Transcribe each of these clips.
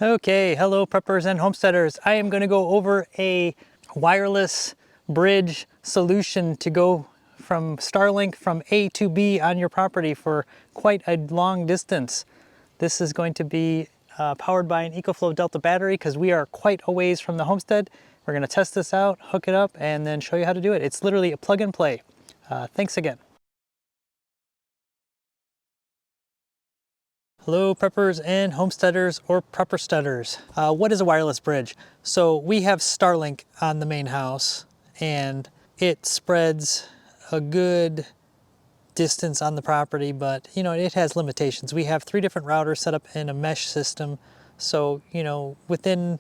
Okay, hello preppers and homesteaders. I am going to go over a wireless bridge solution to go from Starlink from A to B on your property for quite a long distance. This is going to be powered by an EcoFlow Delta battery because we are quite a ways from the homestead. We're going to test this out, hook it up, and then show you how to do it. It's literally a plug and play. Thanks again. Hello preppers and homesteaders or preppersteaders. What is a wireless bridge? So we have Starlink on the main house and it spreads a good distance on the property, but you know, it has limitations. We have 3 different routers set up in a mesh system. So, you know, within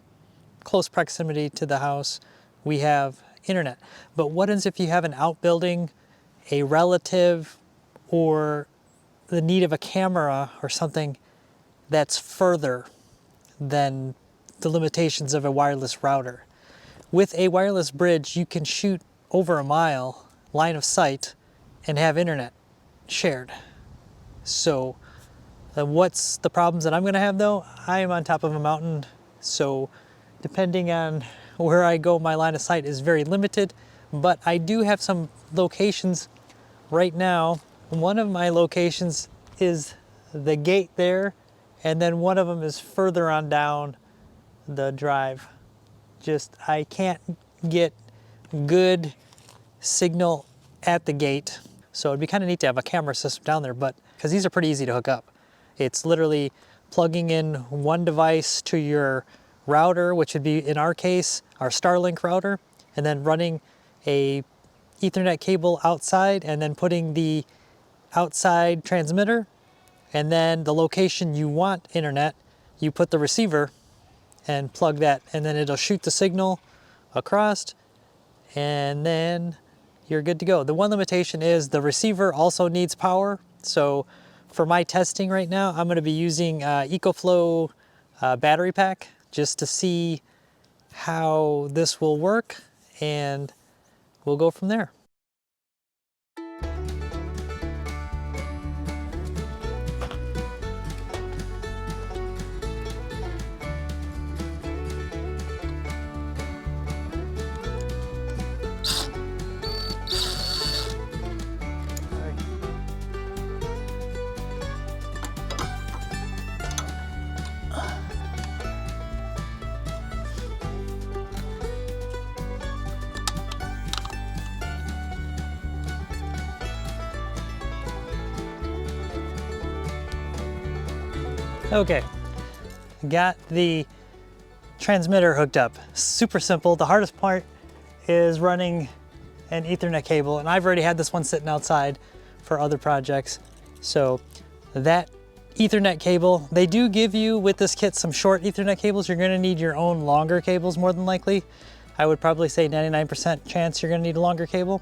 close proximity to the house, we have internet. But what is if you have an outbuilding, a relative, or the need of a camera or something that's further than the limitations of a wireless router? With a wireless bridge, you can shoot over a mile line of sight and have internet shared. So what's the problems that I'm going to have though? I am on top of a mountain, so depending on where I go, my line of sight is very limited, but I do have some locations right now. One of my locations is the gate there, and then one of them is further on down the drive. I can't get good signal at the gate, so it'd be kind of neat to have a camera system down there, but because these are pretty easy to hook up. It's literally plugging in one device to your router, which would be, in our case, our Starlink router, and then running a Ethernet cable outside, and then putting the outside transmitter, and then the location you want internet, you put the receiver and plug that, and then it'll shoot the signal across, and then you're good to go. The one limitation is the receiver also needs power. So for my testing right now, I'm going to be using EcoFlow battery pack just to see how this will work, and we'll go from there. Okay, got the transmitter hooked up. Super simple. The hardest part is running an Ethernet cable, and I've already had this one sitting outside for other projects. So that Ethernet cable, they do give you with this kit some short Ethernet cables. You're gonna need your own longer cables more than likely. I would probably say 99% chance you're gonna need a longer cable.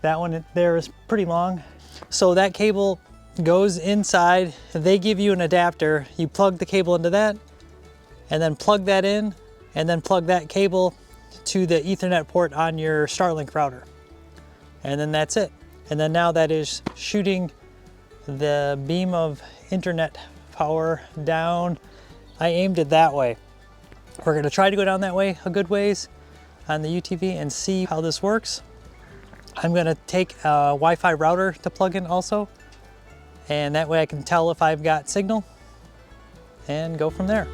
That one there is pretty long. So that cable goes inside. They give you an adapter. You plug the cable into that, and then plug that in, and then plug that cable to the Ethernet port on your Starlink router. And then that's it. And then now that is shooting the beam of internet power down. I aimed it that way. We're gonna try to go down that way a good ways on the UeeVii and see how this works. I'm gonna take a Wi-Fi router to plug in also, and that way I can tell if I've got signal and go from there.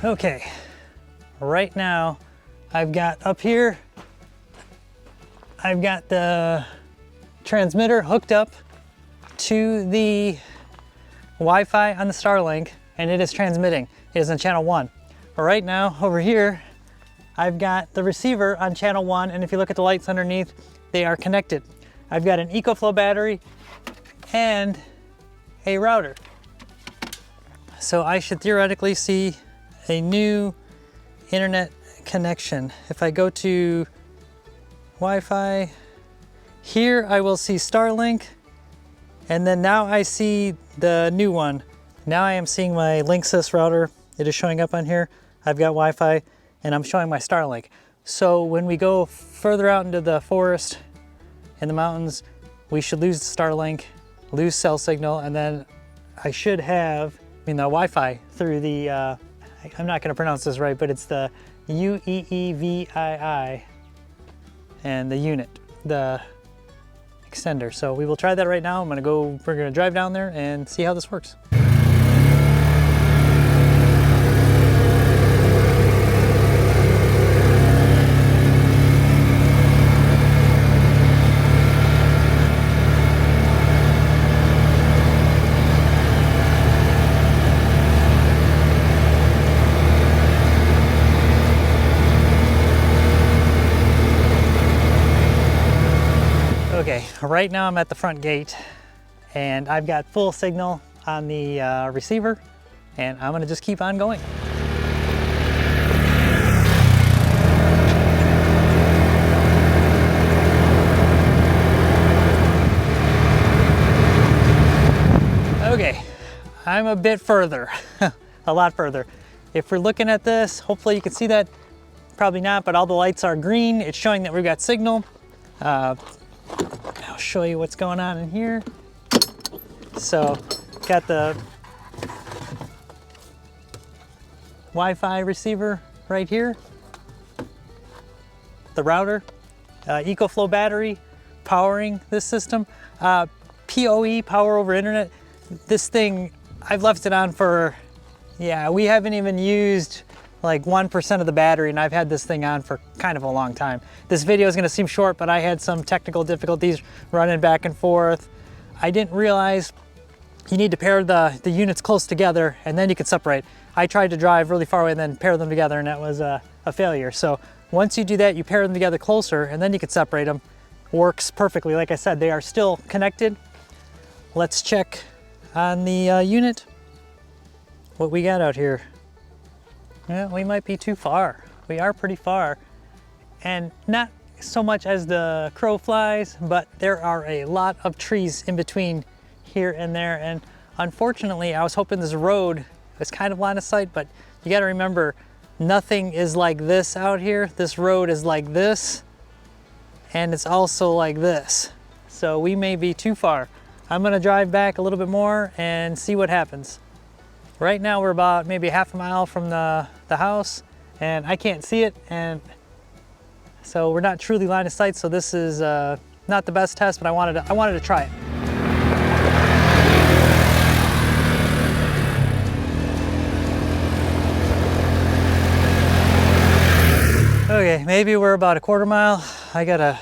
Okay, right now I've got up here, I've got the transmitter hooked up to the Wi-Fi on the Starlink, and it is transmitting. It is on channel 1. But right now over here, I've got the receiver on channel 1, and if you look at the lights underneath, they are connected. I've got an EcoFlow battery and a router. So I should theoretically see a new internet connection. If I go to Wi-Fi, here I will see Starlink, and then now I see the new one. Now I am seeing my Linksys router. It is showing up on here. I've got Wi-Fi, and I'm showing my Starlink. So when we go further out into the forest and the mountains, we should lose the Starlink, lose cell signal, and then I should have, the Wi-Fi through the, I'm not gonna pronounce this right, but it's the UeeVii and the unit, the extender. So we will try that right now. We're gonna drive down there and see how this works. Okay, right now I'm at the front gate and I've got full signal on the receiver, and I'm gonna just keep on going. Okay, I'm a bit further, a lot further. If we're looking at this, hopefully you can see that, probably not, but all the lights are green. It's showing that we've got signal. I'll show you what's going on in here. So, got the Wi-Fi receiver right here, the router, EcoFlow battery powering this system, PoE, power over internet. This thing, I've left it on for, yeah, we haven't even used like 1% of the battery, and I've had this thing on for kind of a long time. This video is gonna seem short, but I had some technical difficulties running back and forth. I didn't realize you need to pair the units close together and then you can separate. I tried to drive really far away and then pair them together, and that was a failure. So once you do that, you pair them together closer and then you can separate them. Works perfectly. Like I said, they are still connected. Let's check on the unit what we got out here. Yeah, we might be too far. We are pretty far. And not so much as the crow flies, but there are a lot of trees in between here and there. And unfortunately, I was hoping this road was kind of line of sight, but you gotta remember, nothing is like this out here. This road is like this, and it's also like this. So we may be too far. I'm gonna drive back a little bit more and see what happens. Right now we're about maybe half a mile from the house, and I can't see it, and so we're not truly line of sight. So this is not the best test, but I wanted to try it. Okay, maybe we're about a quarter mile. I gotta.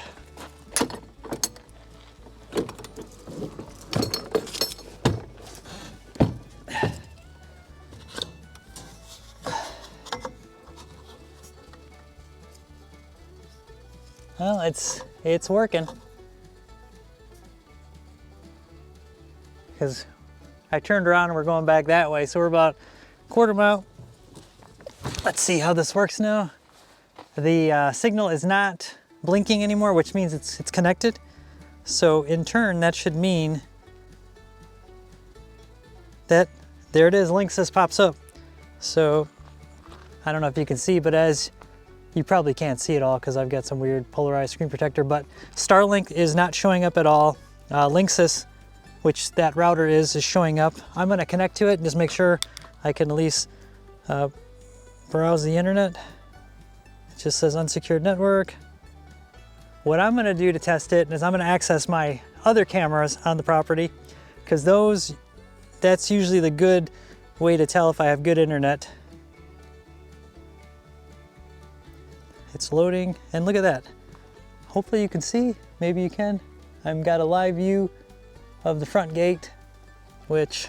Well, it's working. Because I turned around and we're going back that way, so we're about a quarter mile. Let's see how this works now. The signal is not blinking anymore, which means it's connected. So in turn, that should mean that there it is, Linksys pops up. So I don't know if you can see, but as you probably can't see it all because I've got some weird polarized screen protector, but Starlink is not showing up at all. Linksys, which that router is showing up. I'm gonna connect to it and just make sure I can at least browse the internet. It just says unsecured network. What I'm gonna do to test it is I'm gonna access my other cameras on the property, because that's usually the good way to tell if I have good internet. It's loading, and look at that. Hopefully you can see, maybe you can. I've got a live view of the front gate, which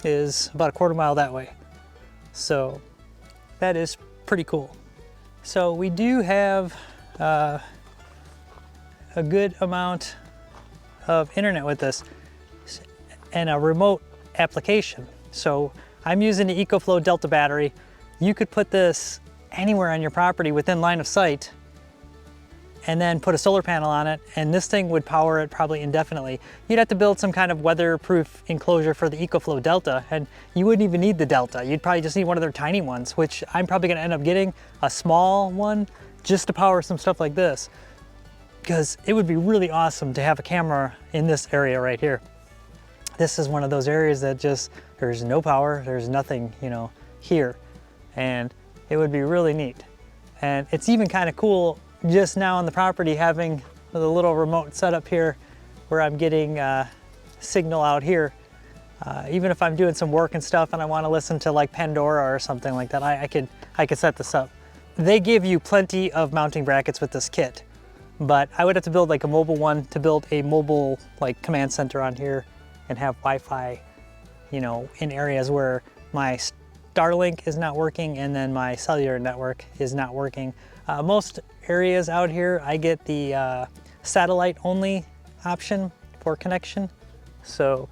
is about a quarter mile that way. So that is pretty cool. So we do have a good amount of internet with this and a remote application. So I'm using the EcoFlow Delta battery. You could put this anywhere on your property within line of sight and then put a solar panel on it, and this thing would power it probably indefinitely. You'd have to build some kind of weatherproof enclosure for the EcoFlow Delta, and you wouldn't even need the Delta. You'd probably just need one of their tiny ones, which I'm probably gonna end up getting a small one just to power some stuff like this, because it would be really awesome to have a camera in this area right here. This is one of those areas that just, there's no power, there's nothing, you know, here, and it would be really neat. And it's even kind of cool just now on the property having the little remote setup here where I'm getting signal out here. Even if I'm doing some work and stuff and I want to listen to like Pandora or something like that, I could set this up. They give you plenty of mounting brackets with this kit, but I would have to build like a mobile one to build a mobile like command center on here and have Wi-Fi, you know, in areas where my Starlink is not working and then my cellular network is not working. Most areas out here, I get the satellite only option for connection. So,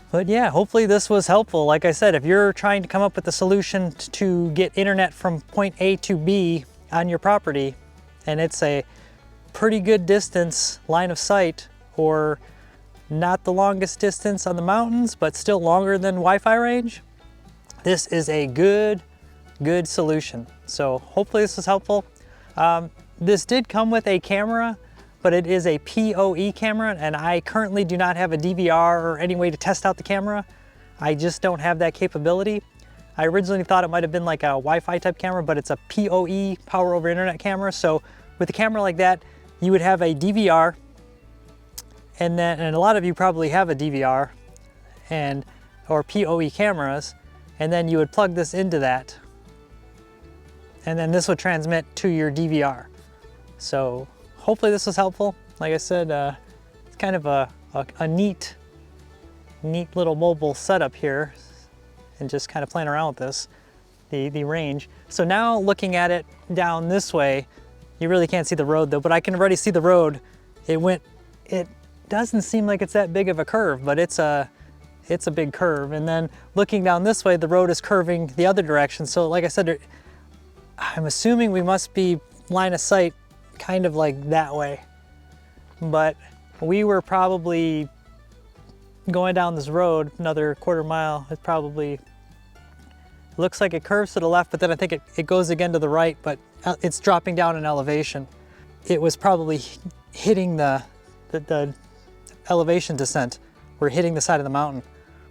but yeah, hopefully this was helpful. Like I said, if you're trying to come up with a solution to get internet from point A to B on your property, and it's a pretty good distance line of sight, or not the longest distance on the mountains, but still longer than Wi-Fi range, this is a good solution. So hopefully this was helpful. This did come with a camera, but it is a PoE camera, and I currently do not have a DVR or any way to test out the camera. I just don't have that capability. I originally thought it might have been like a Wi-Fi type camera, but it's a PoE, power over internet camera. So with a camera like that, you would have a DVR, and a lot of you probably have a DVR or PoE cameras, and then you would plug this into that, and then this would transmit to your DVR. So hopefully this was helpful. Like I said, it's kind of a neat little mobile setup here, and just kind of playing around with this, the range. So now looking at it down this way, you really can't see the road though, but I can already see the road. It doesn't seem like it's that big of a curve, but it's a big curve. And then looking down this way, the road is curving the other direction. So like I said, I'm assuming we must be line of sight kind of like that way. But we were probably going down this road another quarter mile. It probably looks like it curves to the left, but then I think it goes again to the right, but it's dropping down in elevation. It was probably hitting the elevation descent. We're hitting the side of the mountain.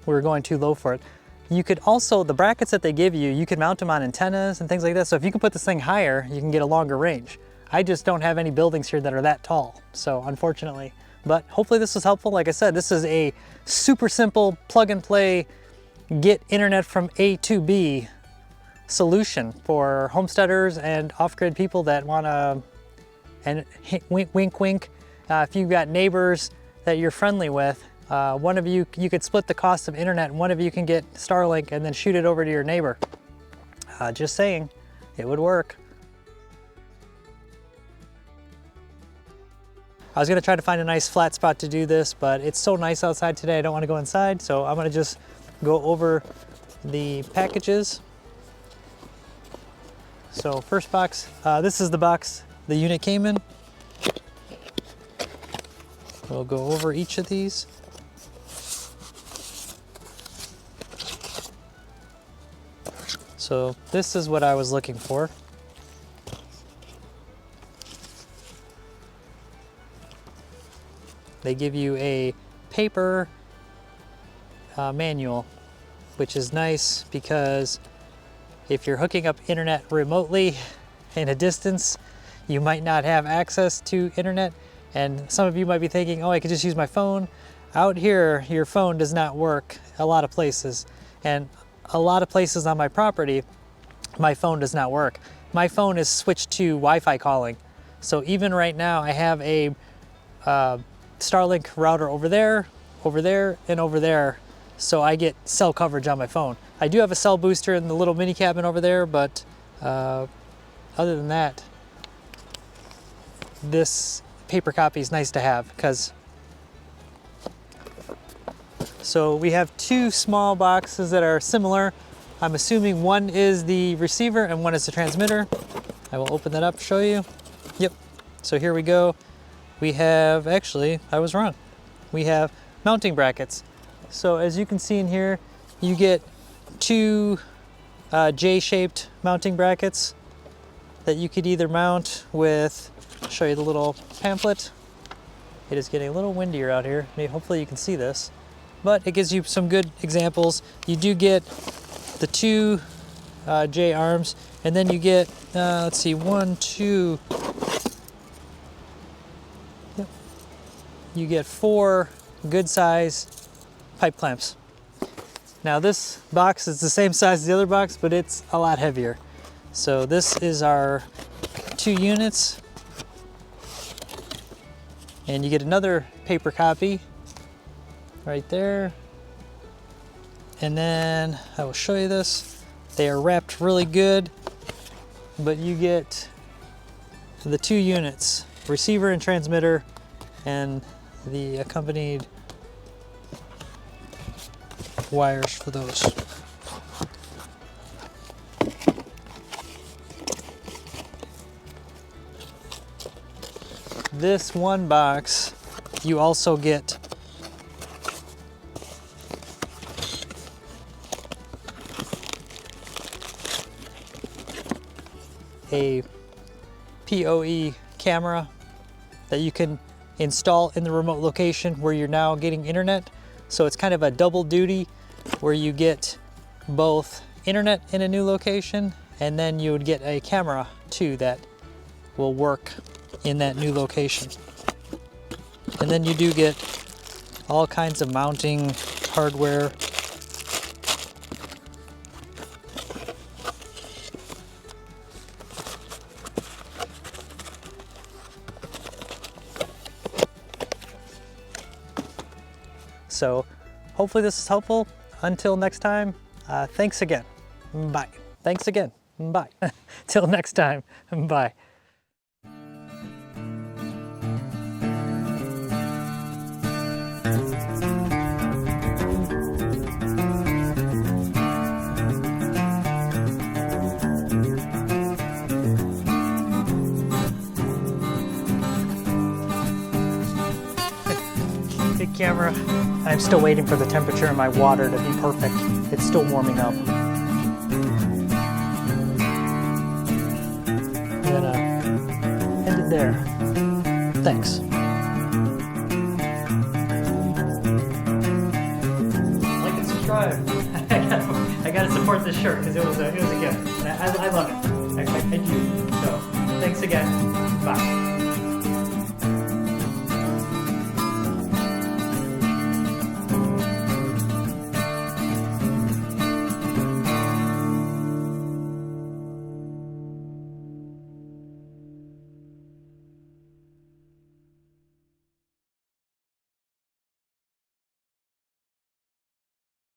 We were going too low for it. You could also, the brackets that they give you, you can mount them on antennas and things like that. So if you can put this thing higher, you can get a longer range. I just don't have any buildings here that are that tall, so unfortunately. But hopefully this was helpful. Like I said, this is a super simple plug and play, get internet from A to B solution for homesteaders and off-grid people that want to, and wink, wink, wink. If you've got neighbors that you're friendly with, one of you could split the cost of internet, and one of you can get Starlink and then shoot it over to your neighbor. Just saying, it would work. I was gonna try to find a nice flat spot to do this, but it's so nice outside today, I don't wanna go inside, so I'm gonna just go over the packages. So first box, this is the box the unit came in. We'll go over each of these. So this is what I was looking for. They give you a paper manual, which is nice because if you're hooking up internet remotely in a distance, you might not have access to internet. And some of you might be thinking, oh, I could just use my phone. Out here, your phone does not work a lot of places. And a lot of places on my property, my phone does not work. my phone is switched to Wi-Fi calling. So even right now I have a Starlink router over there, and over there. So I get cell coverage on my phone. I do have a cell booster in the little mini cabin over there, but other than that, this paper copy is nice to have because so we have two small boxes that are similar. I'm assuming one is the receiver and one is the transmitter. I will open that up, show you. Yep, so here we go. We have, actually, I was wrong. We have mounting brackets. So as you can see in here, you get two J-shaped mounting brackets that you could either mount with, I'll show you the little pamphlet. It is getting a little windier out here. Maybe, hopefully you can see this, but it gives you some good examples. You do get the two J arms, and then you get, let's see, one, two, yep. You get four good size pipe clamps. Now this box is the same size as the other box, but it's a lot heavier. So this is our 2 units. And you get another paper copy right there. And then I will show you this. They are wrapped really good, but you get the 2 units, receiver and transmitter, and the accompanied wires for those. This one box, you also get a PoE camera that you can install in the remote location where you're now getting internet. So it's kind of a double duty where you get both internet in a new location, and then you would get a camera too that will work in that new location. And then you do get all kinds of mounting hardware. So hopefully this is helpful. Until next time, thanks again. Bye. Thanks again. Bye. Till next time. Bye. Big camera. I'm still waiting for the temperature in my water to be perfect. It's still warming up. I'm gonna end it there. Thanks. Like and subscribe. I gotta support this shirt because it was a gift. I love it. I do. So thanks again. Bye.